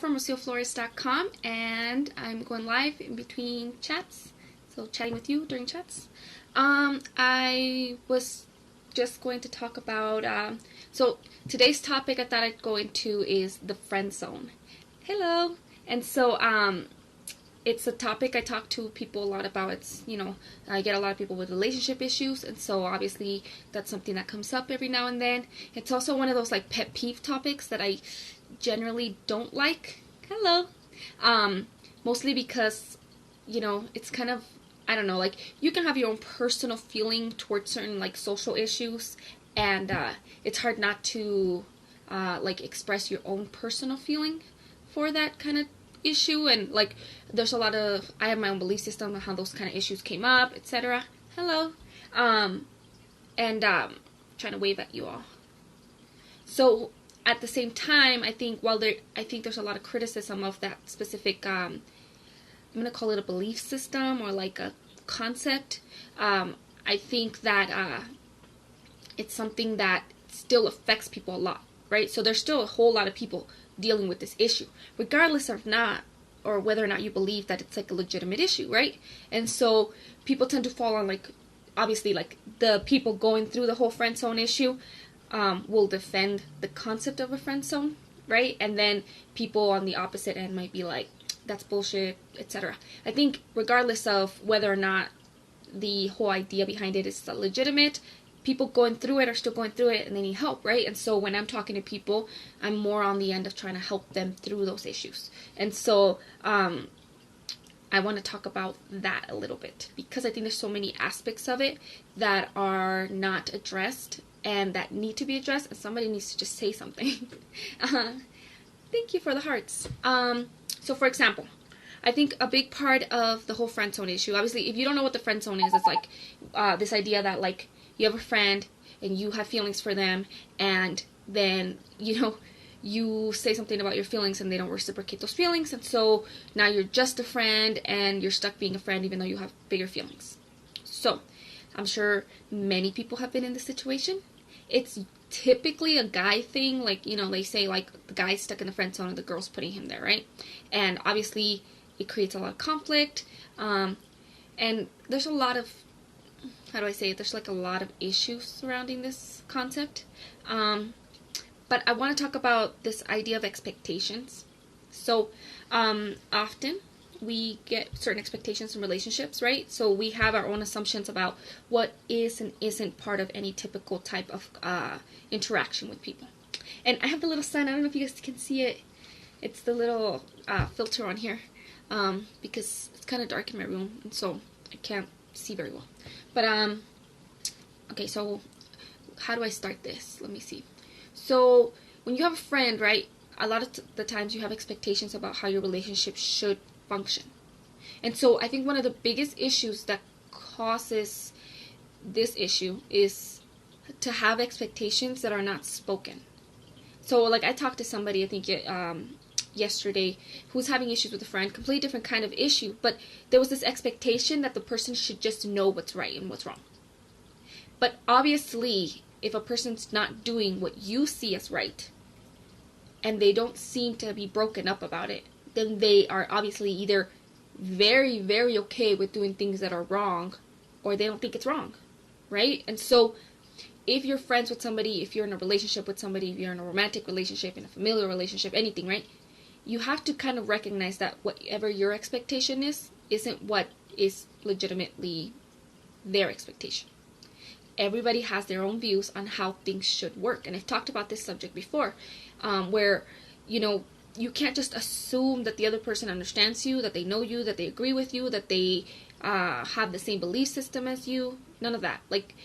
from rocioflores.com, and I'm going live in between chats, so chatting with you during chats. I was just going to talk about, so today's topic I thought I'd go into is the friend zone. Hello! And so, it's a topic I talk to people a lot about. It's, I get a lot of people with relationship issues, and so obviously that's something that comes up every now and then. It's also one of those like pet peeve topics that I generally don't like. Hello. Mostly because, it's kind of, I don't know, like you can have your own personal feeling towards certain like social issues, and it's hard not to like express your own personal feeling for that kind of issue. And like there's a lot of, I have my own belief system on how those kind of issues came up, etc. Hello. And trying to wave at you all. So at the same time, I think there's a lot of criticism of that specific I'm gonna call it a belief system or like a concept. I think that it's something that still affects people a lot, right? So there's still a whole lot of people dealing with this issue, regardless of not, or whether or not you believe that it's like a legitimate issue, right? And so people tend to fall on like, obviously like the people going through the whole friend zone issue will defend the concept of a friend zone, right? And then people on the opposite end might be like, that's bullshit, etc. I think regardless of whether or not the whole idea behind it is legitimate, people going through it are still going through it and they need help, right? And so when I'm talking to people, I'm more on the end of trying to help them through those issues. And so I want to talk about that a little bit because I think there's so many aspects of it that are not addressed and that need to be addressed, and somebody needs to just say something. Thank you for the hearts. So for example, I think a big part of the whole friend zone issue, obviously if you don't know what the friend zone is, it's like this idea that like you have a friend and you have feelings for them, and then you say something about your feelings and they don't reciprocate those feelings, and so now you're just a friend and you're stuck being a friend even though you have bigger feelings. So I'm sure many people have been in this situation. It's typically a guy thing, like they say like the guy's stuck in the friend zone and the girl's putting him there, right? And obviously it creates a lot of conflict, and there's a lot of, how do I say it, there's like a lot of issues surrounding this concept. But I want to talk about this idea of expectations. So often we get certain expectations in relationships, right? So we have our own assumptions about what is and isn't part of any typical type of interaction with people. And I have the little sign, I don't know if you guys can see it. It's the little filter on here because it's kind of dark in my room, and so I can't see very well. But okay, so how do I start this? Let me see. So when you have a friend, right, a lot of the times you have expectations about how your relationship should function. And so I think one of the biggest issues that causes this issue is to have expectations that are not spoken. So like I talked to somebody, I think yesterday, who was having issues with a friend, completely different kind of issue, but there was this expectation that the person should just know what's right and what's wrong. But obviously, if a person's not doing what you see as right, and they don't seem to be broken up about it, then they are obviously either very, very okay with doing things that are wrong, or they don't think it's wrong, right? And so if you're friends with somebody, if you're in a relationship with somebody, if you're in a romantic relationship, in a familial relationship, anything, right? You have to kind of recognize that whatever your expectation is, isn't what is legitimately their expectation. Everybody has their own views on how things should work. And I've talked about this subject before, where, you can't just assume that the other person understands you, that they know you, that they agree with you, that they have the same belief system as you. None of that. Like,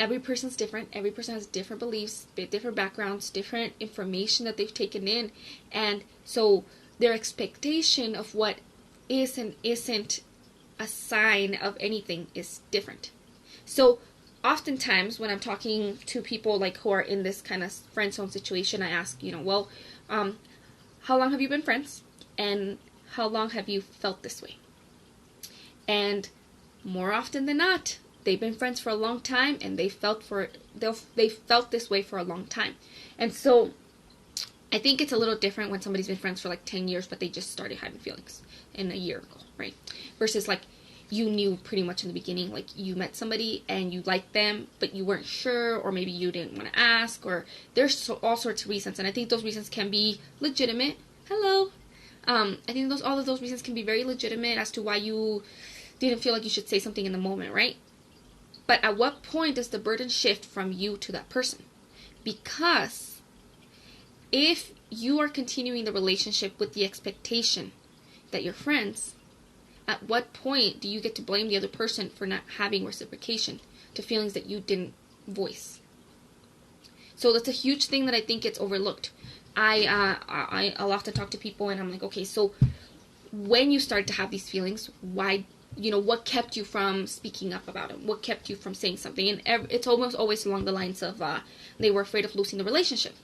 every person's different. Every person has different beliefs, different backgrounds, different information that they've taken in. And so their expectation of what is and isn't a sign of anything is different. So oftentimes when I'm talking to people like who are in this kind of friend zone situation, I ask, how long have you been friends? And how long have you felt this way? And more often than not, they've been friends for a long time, and they felt this way for a long time. And so I think it's a little different when somebody's been friends for like 10 years, but they just started having feelings in a year ago, right? Versus like you knew pretty much in the beginning, like you met somebody and you liked them, but you weren't sure, or maybe you didn't want to ask, or there's all sorts of reasons. And I think those reasons can be legitimate. Hello. I think all of those reasons can be very legitimate as to why you didn't feel like you should say something in the moment, right? But at what point does the burden shift from you to that person? Because if you are continuing the relationship with the expectation that you're friends, at what point do you get to blame the other person for not having reciprocation to feelings that you didn't voice? So that's a huge thing that I think gets overlooked. I'll often talk to people and I'm like, okay, so when you started to have these feelings, why, what kept you from speaking up about it? What kept you from saying something? And it's almost always along the lines of they were afraid of losing the relationship.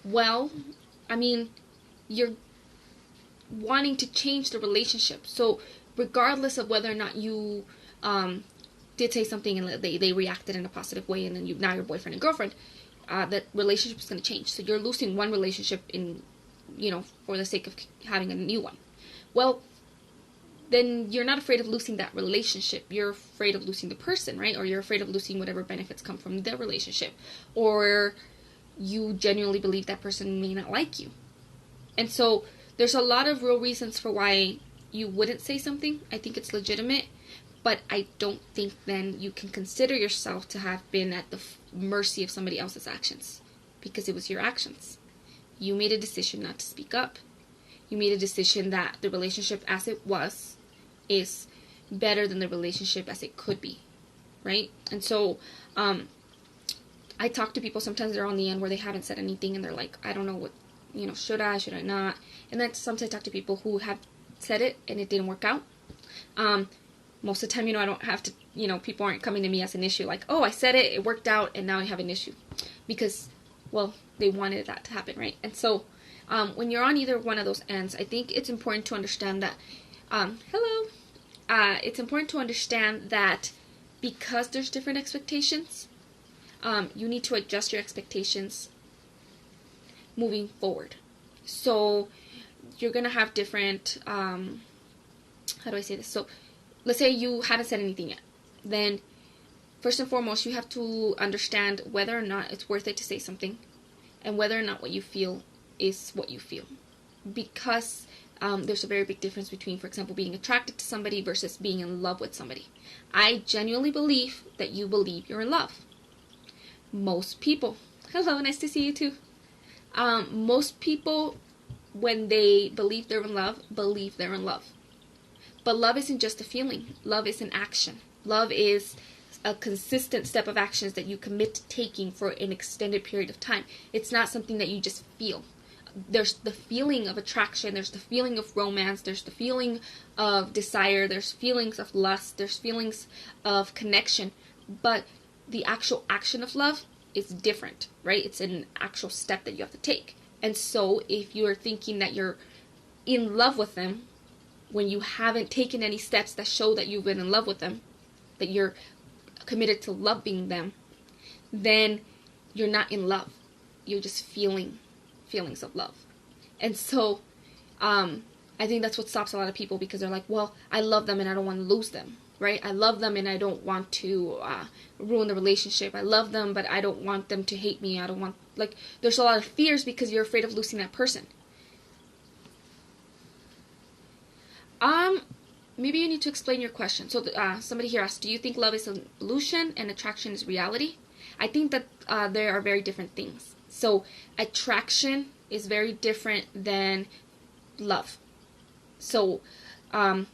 Well, I mean, you're wanting to change the relationship. So regardless of whether or not you did say something and they reacted in a positive way, and then now you're boyfriend and girlfriend, that relationship is going to change. So you're losing one relationship for the sake of having a new one. Well, then you're not afraid of losing that relationship. You're afraid of losing the person, right? Or you're afraid of losing whatever benefits come from their relationship. Or you genuinely believe that person may not like you. And so there's a lot of real reasons for why you wouldn't say something. I think it's legitimate, but I don't think then you can consider yourself to have been at the mercy of somebody else's actions, because it was your actions. You made a decision not to speak up. You made a decision that the relationship as it was is better than the relationship as it could be, right? And so I talk to people, sometimes they're on the end where they haven't said anything and they're like, I don't know what, should I not? And then sometimes I talk to people who have said it and it didn't work out. Most of the time, I don't have to, people aren't coming to me as an issue like, oh, I said it, it worked out, and now I have an issue. Because, well, they wanted that to happen, right? And so when you're on either one of those ends, I think it's important to understand that, it's important to understand that because there's different expectations, you need to adjust your expectations moving forward. So you're going to have different, how do I say this? So let's say you haven't said anything yet. Then first and foremost, you have to understand whether or not it's worth it to say something, and whether or not what you feel is what you feel. Because there's a very big difference between, for example, being attracted to somebody versus being in love with somebody. I genuinely believe that you believe you're in love. Most people, hello, nice to see you too. Most people, when they believe they're in love, believe they're in love. But love isn't just a feeling. Love is an action. Love is a consistent step of actions that you commit to taking for an extended period of time. It's not something that you just feel. There's the feeling of attraction. There's the feeling of romance. There's the feeling of desire. There's feelings of lust. There's feelings of connection. But the actual action of love is different, right? It's an actual step that you have to take. And so if you're thinking that you're in love with them when you haven't taken any steps that show that you've been in love with them, that you're committed to loving them, then you're not in love. You're just feeling feelings of love. And so I think that's what stops a lot of people, because they're like, well, I love them and I don't want to lose them, right? I love them and I don't want to ruin the relationship. I love them, but I don't want them to hate me. I don't want, there's a lot of fears because you're afraid of losing that person. Maybe you need to explain your question. So somebody here asked, do you think love is an illusion and attraction is reality? I think that there are very different things. So attraction is very different than love. So I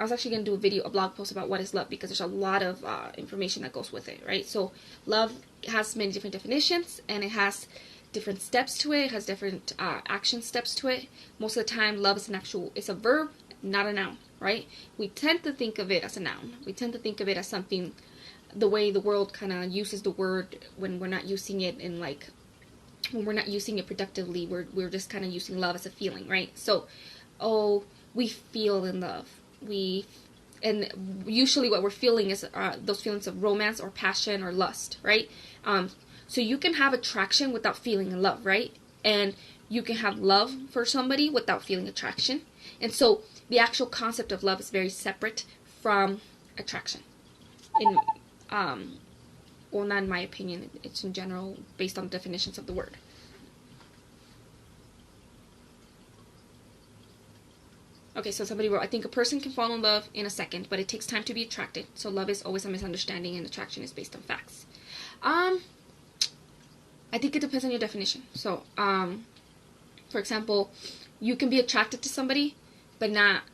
was actually going to do a blog post about what is love, because there's a lot of information that goes with it, right? So love has many different definitions, and it has different steps to it. It has different action steps to it. Most of the time, love is it's a verb, not a noun, right? We tend to think of it as a noun. We tend to think of it as something, the way the world kind of uses the word when we're not using it when we're not using it productively. We're just kind of using love as a feeling, right? So, we feel in love. And usually what we're feeling is those feelings of romance or passion or lust, right? So you can have attraction without feeling in love, right? And you can have love for somebody without feeling attraction. And so the actual concept of love is very separate from attraction. In well, not in my opinion, it's in general based on definitions of the word. Okay, so somebody wrote, I think a person can fall in love in a second, but it takes time to be attracted. So love is always a misunderstanding and attraction is based on facts. I think it depends on your definition. So, for example, you can be attracted to somebody, but not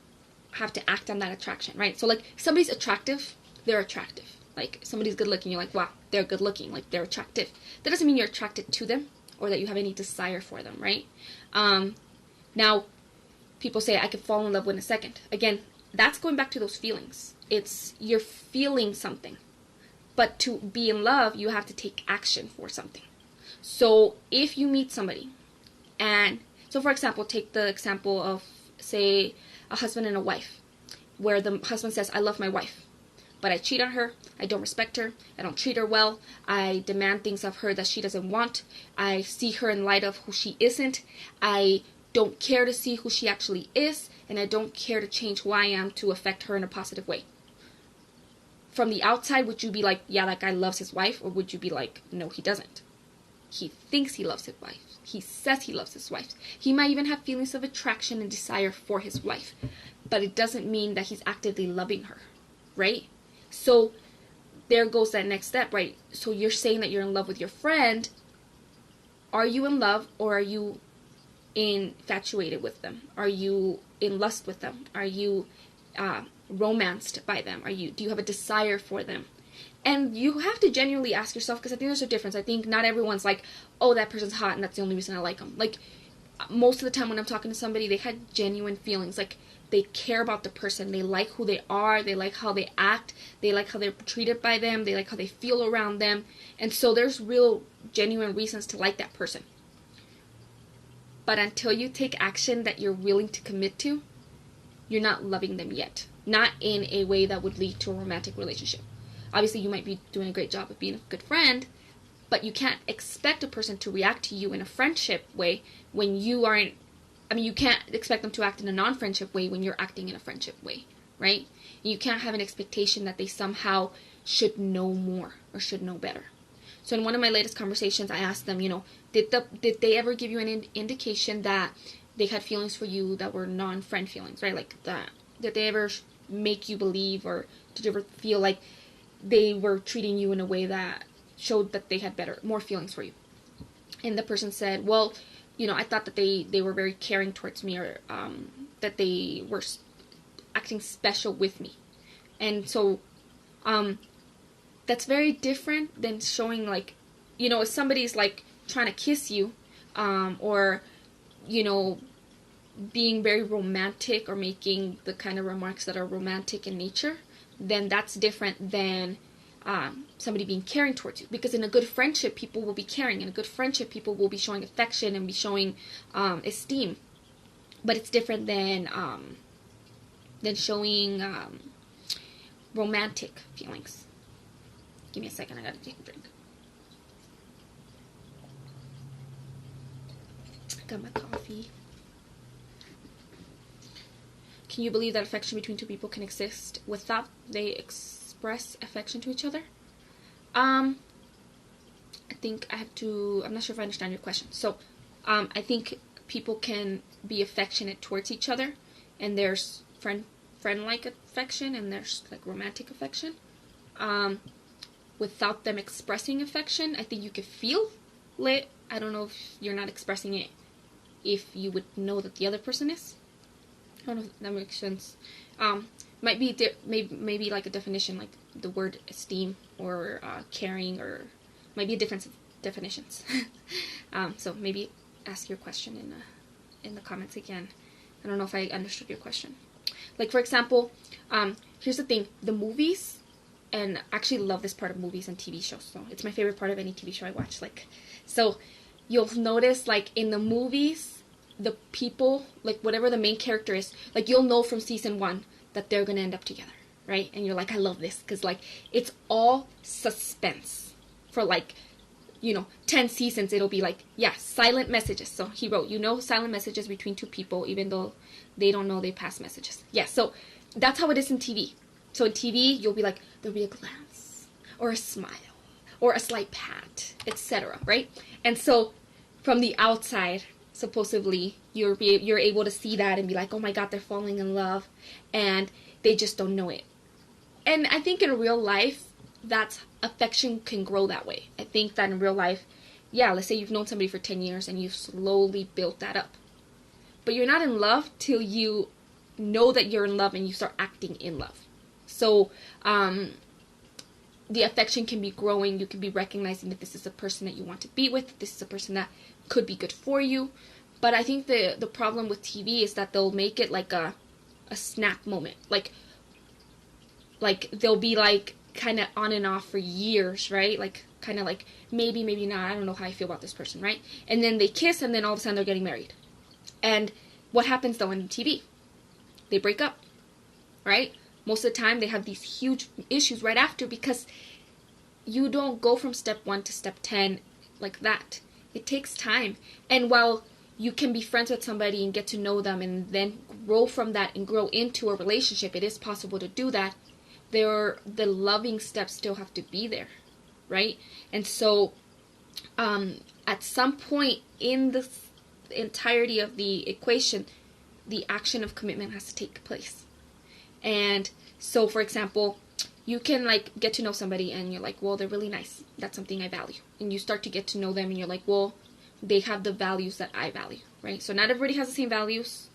have to act on that attraction, right? So, like, if somebody's attractive, they're attractive. Like, somebody's good looking, you're like, wow, they're good looking, like, they're attractive. That doesn't mean you're attracted to them or that you have any desire for them, right? Now, people say, I could fall in love in a second. Again, that's going back to those feelings. It's, you're feeling something. But to be in love, you have to take action for something. So if you meet somebody, and so for example, take the example of, say, a husband and a wife, where the husband says, I love my wife, but I cheat on her, I don't respect her, I don't treat her well, I demand things of her that she doesn't want, I see her in light of who she isn't, I don't care to see who she actually is, and I don't care to change who I am to affect her in a positive way. From the outside, would you be like, yeah, that guy loves his wife? Or would you be like, no, he doesn't? He thinks he loves his wife. He says he loves his wife. He might even have feelings of attraction and desire for his wife. But it doesn't mean that he's actively loving her, right? So there goes that next step, right? So you're saying that you're in love with your friend. Are you in love, or are you infatuated with them? Are you in lust with them? Are you romanced by them? Do you have a desire for them? And you have to genuinely ask yourself, because I think there's a difference. I think not everyone's like, oh, that person's hot and that's the only reason I like them. Like, most of the time when I'm talking to somebody, they had genuine feelings. Like, they care about the person. They like who they are. They like how they act. They like how they're treated by them. They like how they feel around them. And so there's real genuine reasons to like that person. But until you take action that you're willing to commit to, you're not loving them yet. Not in a way that would lead to a romantic relationship. Obviously, you might be doing a great job of being a good friend, but you can't expect a person to react to you in a friendship way when you aren't. I mean, you can't expect them to act in a non-friendship way when you're acting in a friendship way, right? You can't have an expectation that they somehow should know more or should know better. So in one of my latest conversations, I asked them, did they ever give you an indication that they had feelings for you that were non-friend feelings, right? Like that. Did they ever make you believe, or did you ever feel like they were treating you in a way that showed that they had more feelings for you? And the person said, well, I thought that they were very caring towards me, or that they were acting special with me. And so that's very different than showing, like, if somebody's like trying to kiss you, or being very romantic or making the kind of remarks that are romantic in nature, then that's different than somebody being caring towards you. Because in a good friendship, people will be caring. In a good friendship, people will be showing affection and be showing esteem. But it's different than showing romantic feelings. Give me a second, I gotta take a drink. Got my coffee. Can you believe that affection between two people can exist without they express affection to each other? I think I'm not sure if I understand your question. So, I think people can be affectionate towards each other, and there's friend-like affection, and there's like romantic affection. Without them expressing affection, I think you could feel it. I don't know if you're not expressing it, if you would know that the other person is. I don't know if that makes sense. Might be maybe like a definition, like the word esteem or caring, or might be a difference of definitions. So maybe ask your question in the comments again. I don't know if I understood your question. Like, for example, here's the thing: the movies. And I actually love this part of movies and TV shows. So it's my favorite part of any TV show I watch. So you'll notice, like, in the movies, the people, like, whatever the main character is, like, you'll know from season 1 that they're gonna end up together, right? And you're like, I love this, because, like, it's all suspense for, like, 10 seasons, it'll be like, yeah, silent messages. So he wrote, silent messages between two people, even though they don't know they pass messages. Yeah, so that's how it is in TV. So in TV, you'll be like, there'll be a glance, or a smile, or a slight pat, etc., right? And so from the outside, supposedly, you're able to see that and be like, oh my God, they're falling in love, and they just don't know it. And I think in real life, that affection can grow that way. I think that in real life, yeah, let's say you've known somebody for 10 years and you've slowly built that up. But you're not in love till you know that you're in love and you start acting in love. So the affection can be growing. You can be recognizing that this is a person that you want to be with. This is a person that could be good for you. But I think the problem with TV is that they'll make it like a snap moment. Like they'll be like kind of on and off for years, right? Like kind of like maybe not. I don't know how I feel about this person, right? And then they kiss, and then all of a sudden they're getting married. And what happens though in TV? They break up, right? Most of the time they have these huge issues right after, because you don't go from step 1 to step 10 like that. It takes time. And while you can be friends with somebody and get to know them and then grow from that and grow into a relationship, it is possible to do that. The loving steps still have to be there, right? And so at some point in the entirety of the equation, the action of commitment has to take place. And so, for example, you can like get to know somebody and you're like, well, they're really nice. That's something I value. And you start to get to know them and you're like, well, they have the values that I value, right? So not everybody has the same values.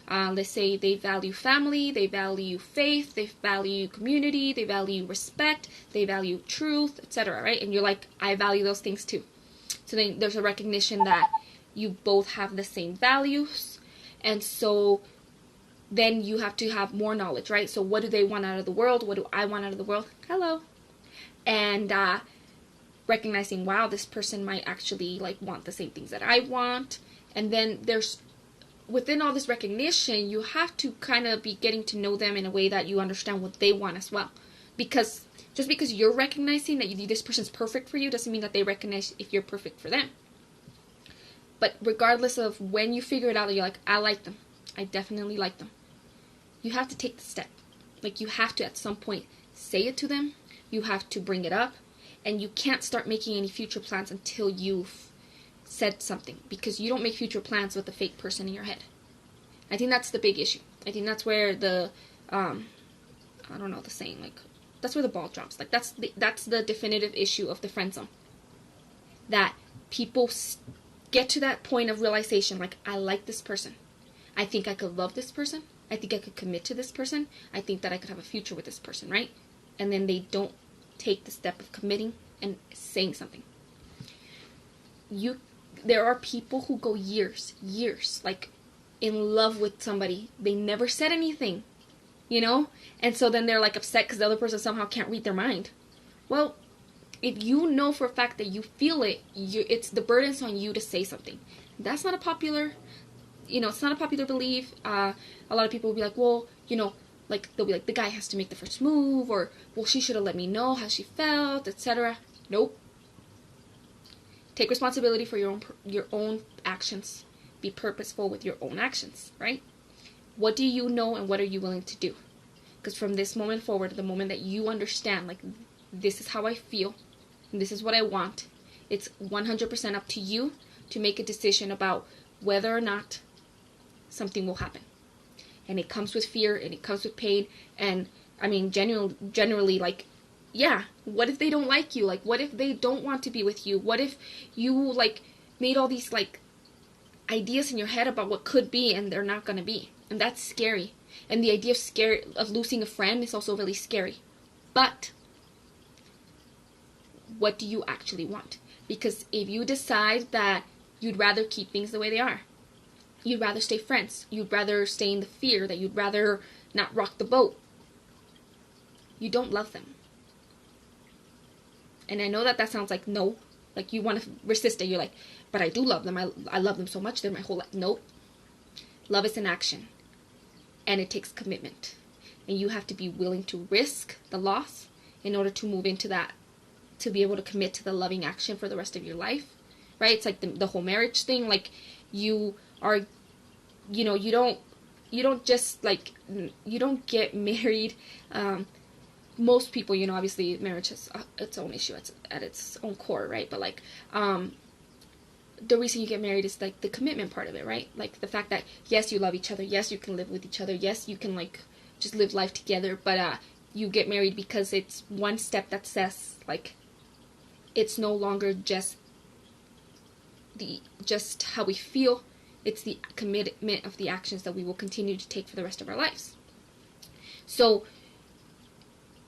Let's say they value family, they value faith, they value community, they value respect, they value truth, etc., right? And you're like, I value those things too. So then there's a recognition that you both have the same values. And so then you have to have more knowledge, right? So what do they want out of the world? What do I want out of the world? Hello. And recognizing, wow, this person might actually like want the same things that I want. And then there's, within all this recognition, you have to kind of be getting to know them in a way that you understand what they want as well. Because just because you're recognizing that this person's perfect for you doesn't mean that they recognize if you're perfect for them. But regardless of when you figure it out, you're like, I like them. I definitely like them. You have to take the step. Like, you have to at some point say it to them. You have to bring it up. And you can't start making any future plans until you've said something. Because you don't make future plans with a fake person in your head. I think that's the big issue. I think that's where the, I don't know the saying, like, that's where the ball drops. Like, that's the definitive issue of the friend zone. That people get to that point of realization, like, I like this person. I think I could love this person. I think I could commit to this person. I think that I could have a future with this person, right? And then they don't take the step of committing and saying something. There are people who go years, like, in love with somebody. They never said anything, And so then they're, like, upset because the other person somehow can't read their mind. Well, if you know for a fact that you feel it, it's the burden's on you to say something. That's not a popular... it's not a popular belief. A lot of people will be like, well, like, they'll be like, the guy has to make the first move, or, well, she should have let me know how she felt, etc. Nope. Take responsibility for your own actions. Be purposeful with your own actions, right? What do you know, and what are you willing to do? Because from this moment forward, the moment that you understand, like, this is how I feel, and this is what I want, it's 100% up to you to make a decision about whether or not something will happen. And it comes with fear, and it comes with pain, and I mean, generally, like, yeah, what if they don't like you? Like, what if they don't want to be with you? What if you, like, made all these, like, ideas in your head about what could be, and they're not gonna be? And that's scary. And the idea of losing a friend is also really scary. But what do you actually want? Because if you decide that you'd rather keep things the way they are, you'd rather stay friends, you'd rather stay in the fear, that you'd rather not rock the boat, you don't love them. And I know that sounds like no, like you want to resist it. You're like, but I do love them. I love them so much. They're my whole life. Nope. Love is an action. And it takes commitment. And you have to be willing to risk the loss in order to move into that to be able to commit to the loving action for the rest of your life, right? It's like the whole marriage thing. Like, you are, you know, you don't just, like, you don't get married. Most people, you know, obviously marriage has its own issue at its own core, right? But, like, the reason you get married is, like, the commitment part of it, right? Like, the fact that, yes, you love each other, yes, you can live with each other, yes, you can, like, just live life together, but you get married because it's one step that says, like, it's no longer just how we feel, it's the commitment of the actions that we will continue to take for the rest of our lives. So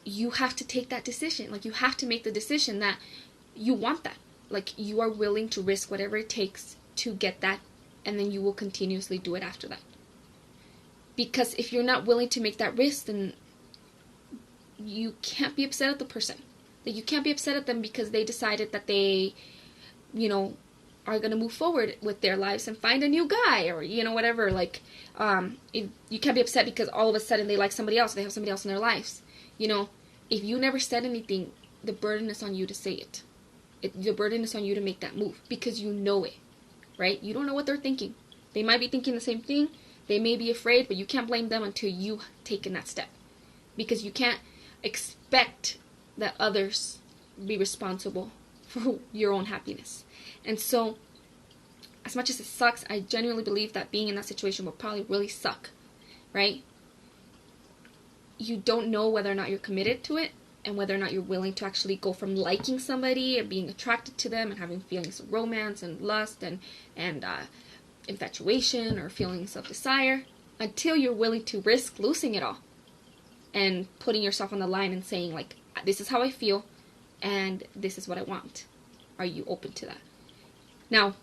you have to take that decision. Like, you have to make the decision that you want that. Like, you are willing to risk whatever it takes to get that, and then you will continuously do it after that. Because if you're not willing to make that risk, then you can't be upset at the person. That you can't be upset at them because they decided that they, you know, are going to move forward with their lives and find a new guy, or, you know, whatever. Like, you can't be upset because all of a sudden they like somebody else, they have somebody else in their lives. You know, if you never said anything, the burden is on you to say it. The burden is on you to make that move, because you know it, right? You don't know what they're thinking. They might be thinking the same thing. They may be afraid, but you can't blame them until you've taken that step. Because you can't expect that others be responsible for your own happiness. And so, as much as it sucks, I genuinely believe that being in that situation will probably really suck, right? You don't know whether or not you're committed to it, and whether or not you're willing to actually go from liking somebody and being attracted to them and having feelings of romance and lust and infatuation or feelings of desire, until you're willing to risk losing it all and putting yourself on the line and saying, like, this is how I feel and this is what I want. Are you open to that? Now,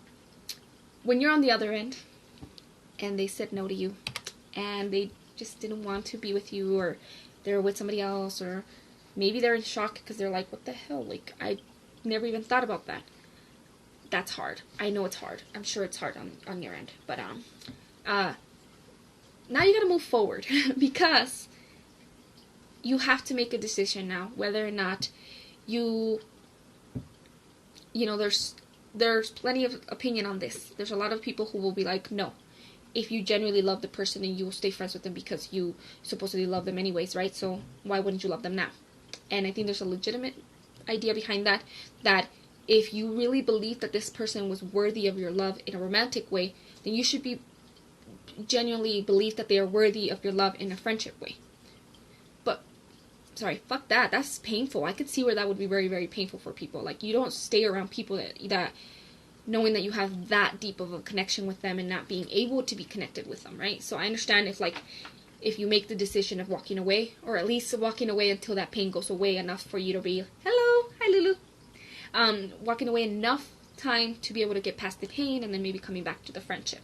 when you're on the other end and they said no to you and they just didn't want to be with you, or they're with somebody else, or maybe they're in shock because they're like, what the hell? Like, I never even thought about that. That's hard. I know it's hard. I'm sure it's hard on your end. But now you gotta move forward because you have to make a decision now whether or not you know, there's plenty of opinion on this. There's a lot of people who will be like, no, if you genuinely love the person, then you will stay friends with them because you supposedly love them anyways, right? So why wouldn't you love them now? And I think there's a legitimate idea behind that if you really believe that this person was worthy of your love in a romantic way, then you should be genuinely believe that they are worthy of your love in a friendship way. But, sorry, fuck that. That's painful. I could see where that would be very, very painful for people. Like, you don't stay around people that knowing that you have that deep of a connection with them and not being able to be connected with them, right? So I understand if you make the decision of walking away, or at least walking away until that pain goes away enough for you to be, hello, hi Lulu. Walking away enough time to be able to get past the pain and then maybe coming back to the friendship.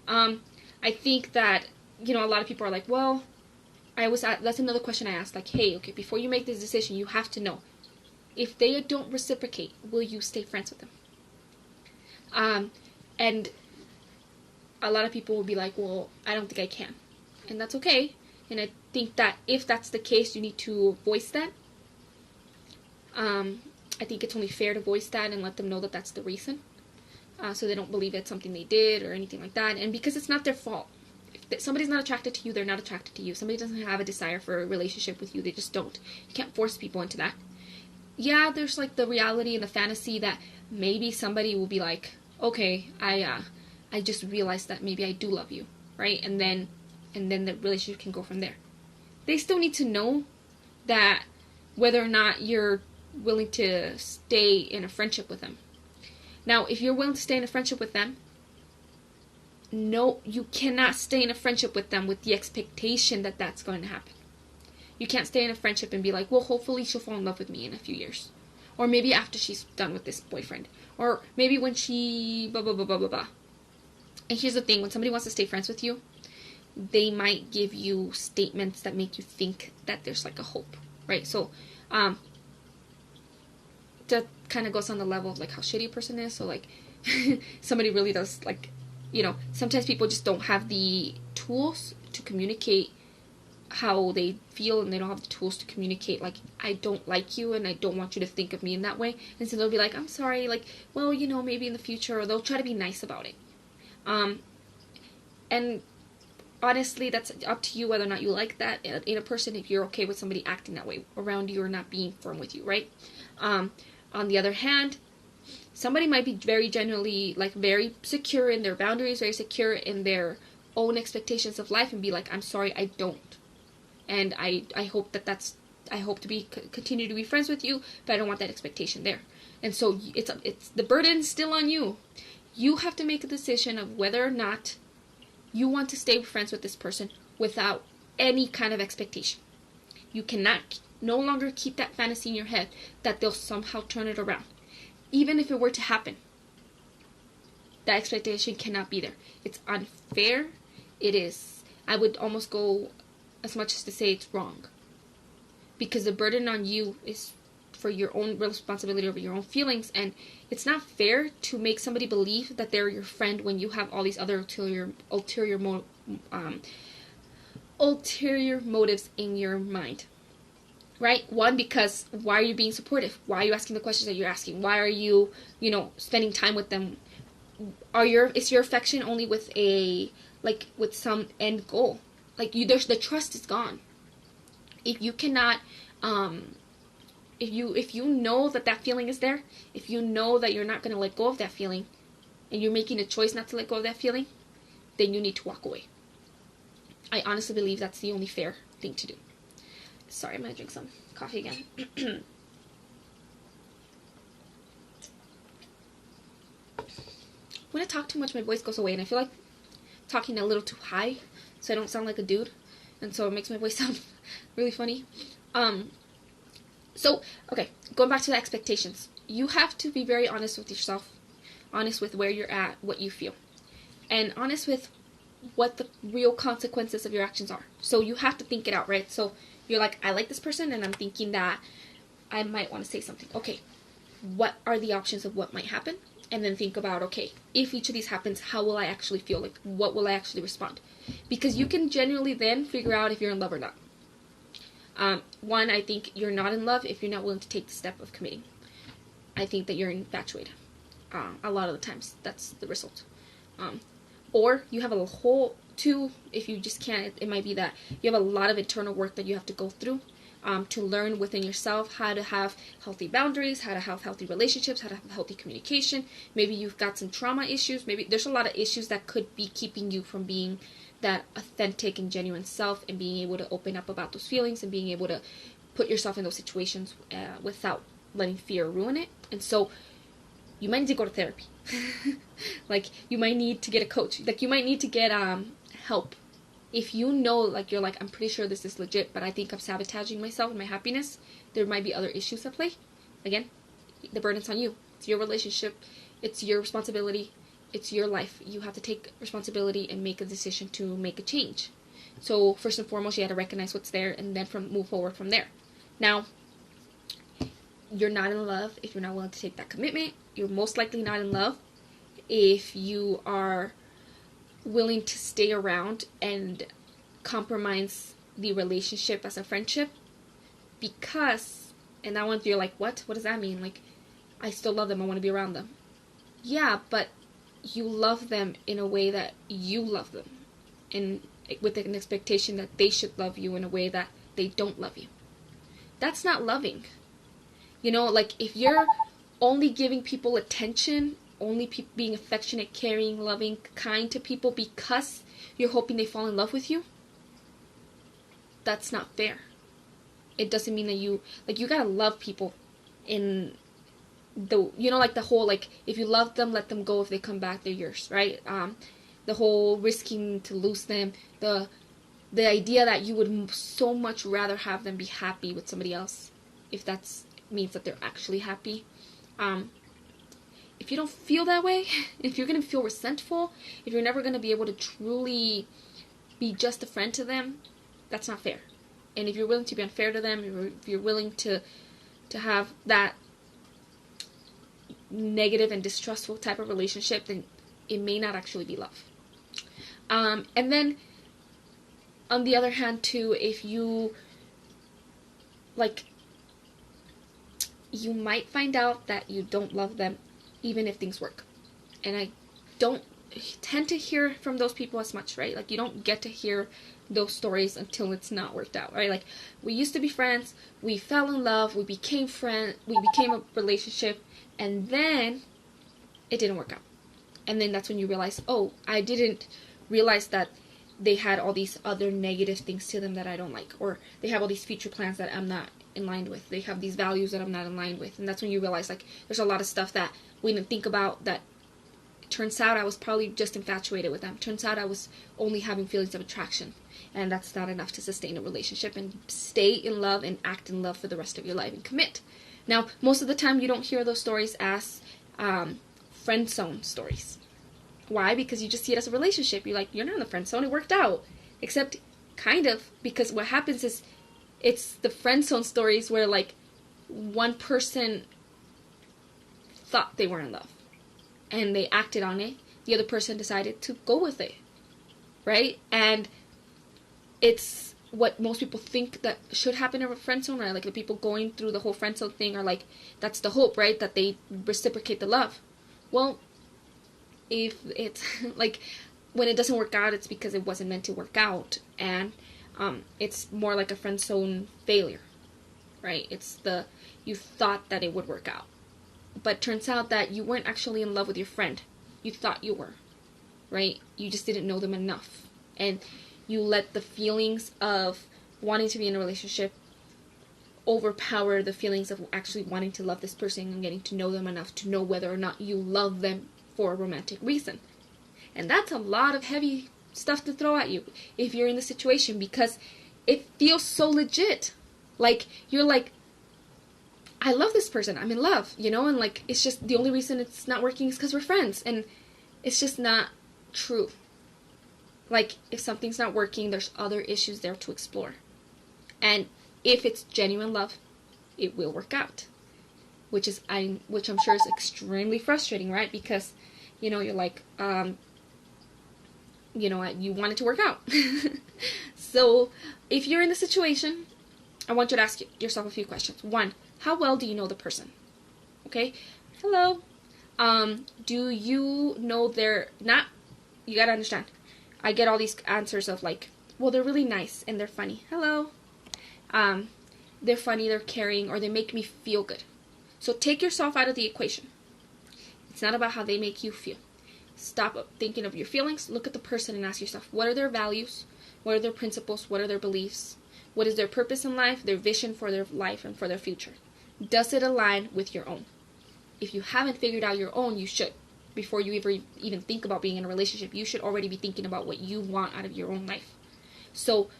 I think that, you know, a lot of people are like, well, that's another question I asked, like, hey, okay, before you make this decision, you have to know, if they don't reciprocate, will you stay friends with them? And a lot of people will be like, well, I don't think I can. And that's okay. And I think that if that's the case, you need to voice that. I think it's only fair to voice that and let them know that that's the reason. So they don't believe it's something they did or anything like that. And because it's not their fault. If somebody's not attracted to you, they're not attracted to you. Somebody doesn't have a desire for a relationship with you, they just don't. You can't force people into that. Yeah, there's like the reality and the fantasy that maybe somebody will be like, okay, I just realized that maybe I do love you, right? And then the relationship can go from there. They still need to know that whether or not you're willing to stay in a friendship with them. Now, if you're willing to stay in a friendship with them, no, you cannot stay in a friendship with them with the expectation that that's going to happen. You can't stay in a friendship and be like, well, hopefully she'll fall in love with me in a few years. Or maybe after she's done with this boyfriend. Or maybe when she blah, blah, blah, blah, blah, blah. And here's the thing. When somebody wants to stay friends with you, they might give you statements that make you think that there's like a hope, right? So, that kind of goes on the level of like how shitty a person is. So like, somebody really does, like, you know, sometimes people just don't have the tools to communicate how they feel, and they don't have the tools to communicate, like, I don't like you and I don't want you to think of me in that way. And so they'll be like, I'm sorry, like, well, you know, maybe in the future, or they'll try to be nice about it. And honestly, that's up to you whether or not you like that in a person, if you're okay with somebody acting that way around you or not being firm with you, right? On the other hand, somebody might be very genuinely, like, very secure in their boundaries, very secure in their own expectations of life, and be like, I'm sorry, I don't. And I hope I hope to continue to be friends with you, but I don't want that expectation there. And so it's the burden's still on you. You have to make a decision of whether or not you want to stay friends with this person without any kind of expectation. You cannot no longer keep that fantasy in your head that they'll somehow turn it around. Even if it were to happen, that expectation cannot be there. It's unfair. It is, I would almost go as much as to say it's wrong. Because the burden on you is for your own responsibility over your own feelings, and it's not fair to make somebody believe that they're your friend when you have all these other ulterior motives in your mind. Right? One, because why are you being supportive? Why are you asking the questions that you're asking? Why are you, spending time with them? Is your affection only with with some end goal? Like, the trust is gone. If you cannot, if you know that feeling is there, if you know that you're not going to let go of that feeling, and you're making a choice not to let go of that feeling, then you need to walk away. I honestly believe that's the only fair thing to do. Sorry, I'm going to drink some coffee again. When I talk too much, my voice goes away, and I feel like talking a little too high, so I don't sound like a dude, and so it makes my voice sound really funny. So, okay, going back to the expectations. You have to be very honest with yourself, honest with where you're at, what you feel, and honest with what the real consequences of your actions are. So you have to think it out, right? So you're like, I like this person, and I'm thinking that I might want to say something. Okay, what are the options of what might happen? And then think about, okay, if each of these happens, how will I actually feel? Like, what will I actually respond? Because you can genuinely then figure out if you're in love or not. One, I think you're not in love if you're not willing to take the step of committing. I think that you're infatuated. A lot of the times, that's the result. Or you have a whole, two, if you just can't, it might be that you have a lot of internal work that you have to go through to learn within yourself how to have healthy boundaries, how to have healthy relationships, how to have healthy communication. Maybe you've got some trauma issues. Maybe there's a lot of issues that could be keeping you from being that authentic and genuine self, and being able to open up about those feelings, and being able to put yourself in those situations without letting fear ruin it. And so you might need to go to therapy. Like, you might need to get a coach. Like, you might need to get help. If you know, like, you're like, I'm pretty sure this is legit, but I think I'm sabotaging myself and my happiness, there might be other issues at play. Again, the burden's on you. It's your relationship. It's your responsibility. It's your life. You have to take responsibility and make a decision to make a change. So first and foremost, you have to recognize what's there, and then move forward from there. Now, you're not in love if you're not willing to take that commitment. You're most likely not in love if you are willing to stay around and compromise the relationship as a friendship. Because, and that one, you're like, what does that mean? Like, I still love them, I want to be around them. Yeah, but you love them in a way that you love them, and with an expectation that they should love you in a way that they don't love you. That's not loving. Like, if you're only giving people attention, only being affectionate, caring, loving, kind to people because you're hoping they fall in love with you, that's not fair. It doesn't mean that you gotta love people in the, like the whole, like, if you love them, let them go. If they come back, they're yours, right? The whole risking to lose them, the idea that you would so much rather have them be happy with somebody else, if that means that they're actually happy. If you don't feel that way, if you're going to feel resentful, if you're never going to be able to truly be just a friend to them, that's not fair. And if you're willing to be unfair to them, if you're willing to have that negative and distrustful type of relationship, then it may not actually be love. And then on the other hand too, if you like, you might find out that you don't love them even if things work. And I don't tend to hear from those people as much, right? Like, you don't get to hear those stories until it's not worked out, right? Like, we used to be friends, we fell in love, we became a relationship, and then it didn't work out. And then that's when you realize, oh, I didn't realize that they had all these other negative things to them that I don't like, or they have all these future plans that I'm not in line with. They have these values that I'm not in line with. And that's when you realize, like, there's a lot of stuff that we didn't think about that turns out I was probably just infatuated with them. Turns out I was only having feelings of attraction. And that's not enough to sustain a relationship and stay in love and act in love for the rest of your life and commit. Now, most of the time you don't hear those stories as friend zone stories. Why? Because you just see it as a relationship. You're like, you're not in the friend zone, it worked out. Except, kind of, because what happens is, it's the friend zone stories where, like, one person thought they were in love and they acted on it. The other person decided to go with it, right? And it's what most people think that should happen in a friend zone, right? Like, the people going through the whole friend zone thing are like, that's the hope, right? That they reciprocate the love. Well, if it's like, when it doesn't work out, it's because it wasn't meant to work out, and it's more like a friend zone failure, right? It's you thought that it would work out, but turns out that you weren't actually in love with your friend. You thought you were, right? You just didn't know them enough, and you let the feelings of wanting to be in a relationship overpower the feelings of actually wanting to love this person and getting to know them enough to know whether or not you love them for a romantic reason. And that's a lot of heavy stuff to throw at you if you're in the situation, because it feels so legit. Like, you're like, I love this person, I'm in love, you know, and like, it's just the only reason it's not working is because we're friends, and it's just not true. Like, if something's not working, there's other issues there to explore. And if it's genuine love, it will work out. Which I'm sure is extremely frustrating, right? Because, you know, you're like, you know, you want it to work out. So, if you're in the situation, I want you to ask yourself a few questions. 1, how well do you know the person? Okay? Hello. Do you know you gotta understand, I get all these answers of like, well, they're really nice and they're funny. Hello. They're funny, they're caring, or they make me feel good. So take yourself out of the equation. It's not about how they make you feel. Stop thinking of your feelings. Look at the person and ask yourself, what are their values? What are their principles? What are their beliefs? What is their purpose in life? Their vision for their life and for their future? Does it align with your own? If you haven't figured out your own, you should. Before you even think about being in a relationship, you should already be thinking about what you want out of your own life. So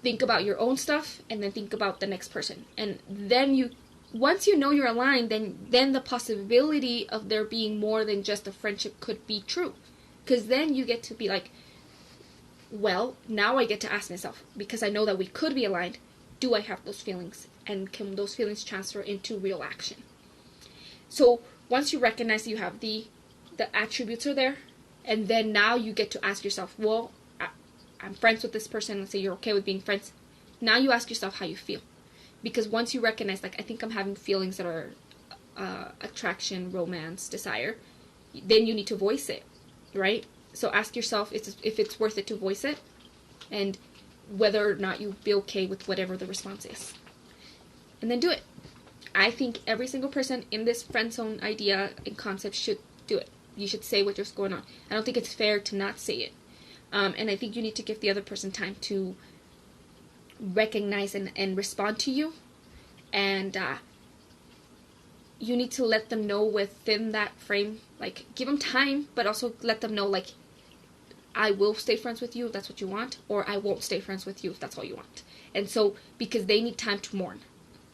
think about your own stuff, and then think about the next person. And then once you know you're aligned, then the possibility of there being more than just a friendship could be true. Because then you get to be like, well, now I get to ask myself, because I know that we could be aligned, do I have those feelings? And can those feelings transfer into real action? So once you recognize you have the attributes are there, and then now you get to ask yourself, well, I'm friends with this person, let's say you're okay with being friends. Now you ask yourself how you feel. Because once you recognize, like, I think I'm having feelings that are attraction, romance, desire, then you need to voice it, right? So ask yourself if it's worth it to voice it, and whether or not you'll be okay with whatever the response is. And then do it. I think every single person in this friend zone idea and concept should do it. You should say what's going on. I don't think it's fair to not say it. And I think you need to give the other person time to recognize and respond to you. And you need to let them know within that frame, like, give them time, but also let them know, like, I will stay friends with you if that's what you want, or I won't stay friends with you if that's all you want. And so, because they need time to mourn.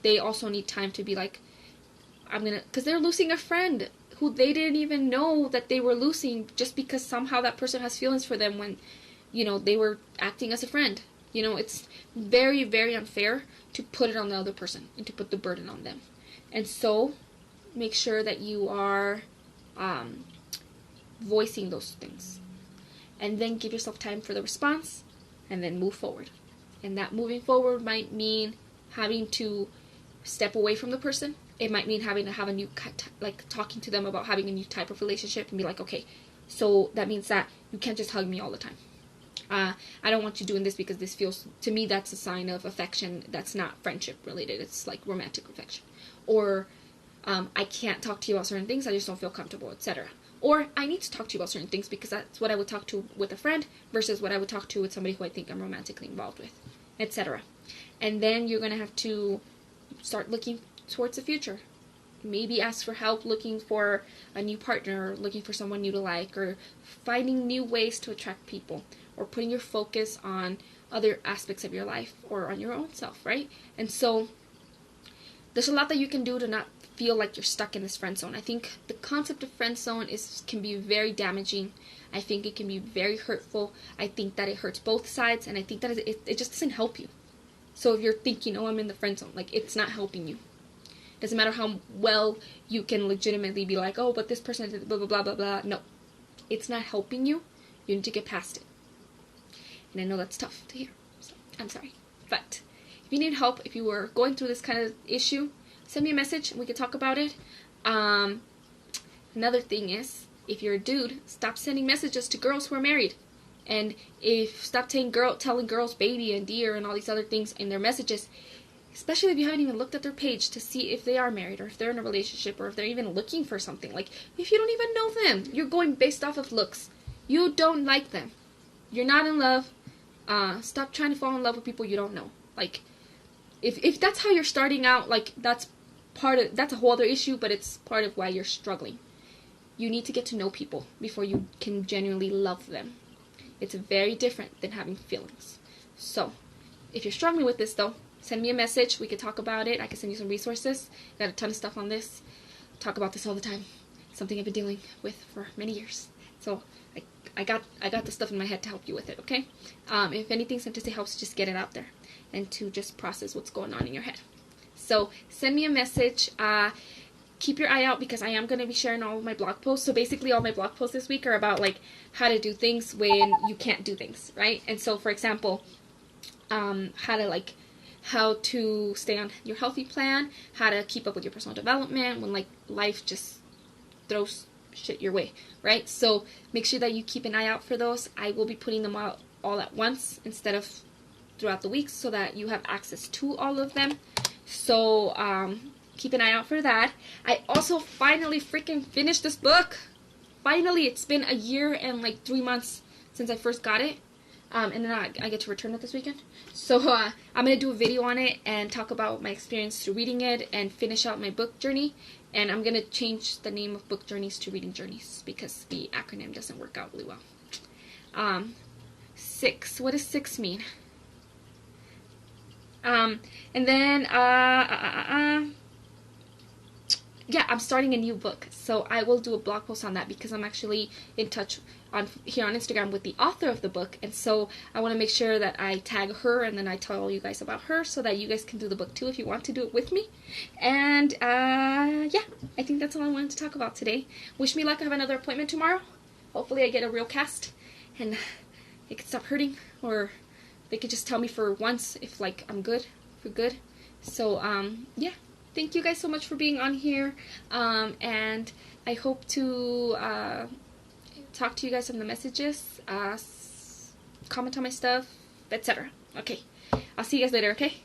They also need time to be like, because they're losing a friend who they didn't even know that they were losing, just because somehow that person has feelings for them when, you know, they were acting as a friend. You know, it's very, very unfair to put it on the other person and to put the burden on them. And so, make sure that you are voicing those things. And then give yourself time for the response. and then move forward. And that moving forward might mean having to step away from the person. It might mean having to have a new, like, talking to them about having a new type of relationship and be like, okay, so that means that you can't just hug me all the time. I don't want you doing this because this feels, to me, that's a sign of affection that's not friendship related. It's like romantic affection. Or I can't talk to you about certain things. I just don't feel comfortable, etc. Or I need to talk to you about certain things because that's what I would talk to with a friend versus what I would talk to with somebody who I think I'm romantically involved with, etc. And then you're going to have to start looking towards the future. Maybe ask for help looking for a new partner, or looking for someone new to like, or finding new ways to attract people, or putting your focus on other aspects of your life or on your own self, right? And so there's a lot that you can do to not feel like you're stuck in this friend zone. I think the concept of friend zone can be very damaging. I think it can be very hurtful. I think that it hurts both sides, and I think that it just doesn't help you. So if you're thinking, oh, I'm in the friend zone, like, it's not helping you. Doesn't matter how well you can legitimately be like, oh, but this person did blah, blah, blah, blah, blah. No, it's not helping you. You need to get past it. And I know that's tough to hear, so I'm sorry. But if you need help, if you were going through this kind of issue, send me a message and we can talk about it. Another thing is, if you're a dude, stop sending messages to girls who are married. And stop telling girls baby and dear and all these other things in their messages, especially if you haven't even looked at their page to see if they are married or if they're in a relationship or if they're even looking for something. Like, if you don't even know them, you're going based off of looks. You don't like them. You're not in love. Stop trying to fall in love with people you don't know. Like, if that's how you're starting out, like, that's a whole other issue, but it's part of why you're struggling. You need to get to know people before you can genuinely love them. It's very different than having feelings. So, if you're struggling with this, though, send me a message. We could talk about it. I can send you some resources. Got a ton of stuff on this. Talk about this all the time. Something I've been dealing with for many years. So, I got the stuff in my head to help you with it, okay? If anything Sympathy helps, just get it out there and to just process what's going on in your head. So, send me a message. Keep your eye out because I am going to be sharing all of my blog posts. So basically all my blog posts this week are about, like, how to do things when you can't do things, right? And so, for example, how to stay on your healthy plan, how to keep up with your personal development when, like, life just throws shit your way, right? So make sure that you keep an eye out for those. I will be putting them out all at once instead of throughout the week so that you have access to all of them. So, keep an eye out for that. I also finally freaking finished this book. Finally, it's been a year and like 3 months since I first got it. And then I get to return it this weekend. So I'm going to do a video on it and talk about my experience through reading it and finish out my book journey. And I'm going to change the name of book journeys to reading journeys because the acronym doesn't work out really well. 6. What does 6 mean? And then, yeah, I'm starting a new book, so I will do a blog post on that because I'm actually in touch here on Instagram with the author of the book, and so I want to make sure that I tag her and then I tell you guys about her so that you guys can do the book too if you want to do it with me. And yeah, I think that's all I wanted to talk about today. Wish me luck. I have another appointment tomorrow. Hopefully I get a real cast and it can stop hurting, or they could just tell me for once if, like, I'm good, if we're good. So yeah. Thank you guys so much for being on here, and I hope to talk to you guys on the messages, comment on my stuff, etc. Okay, I'll see you guys later, okay?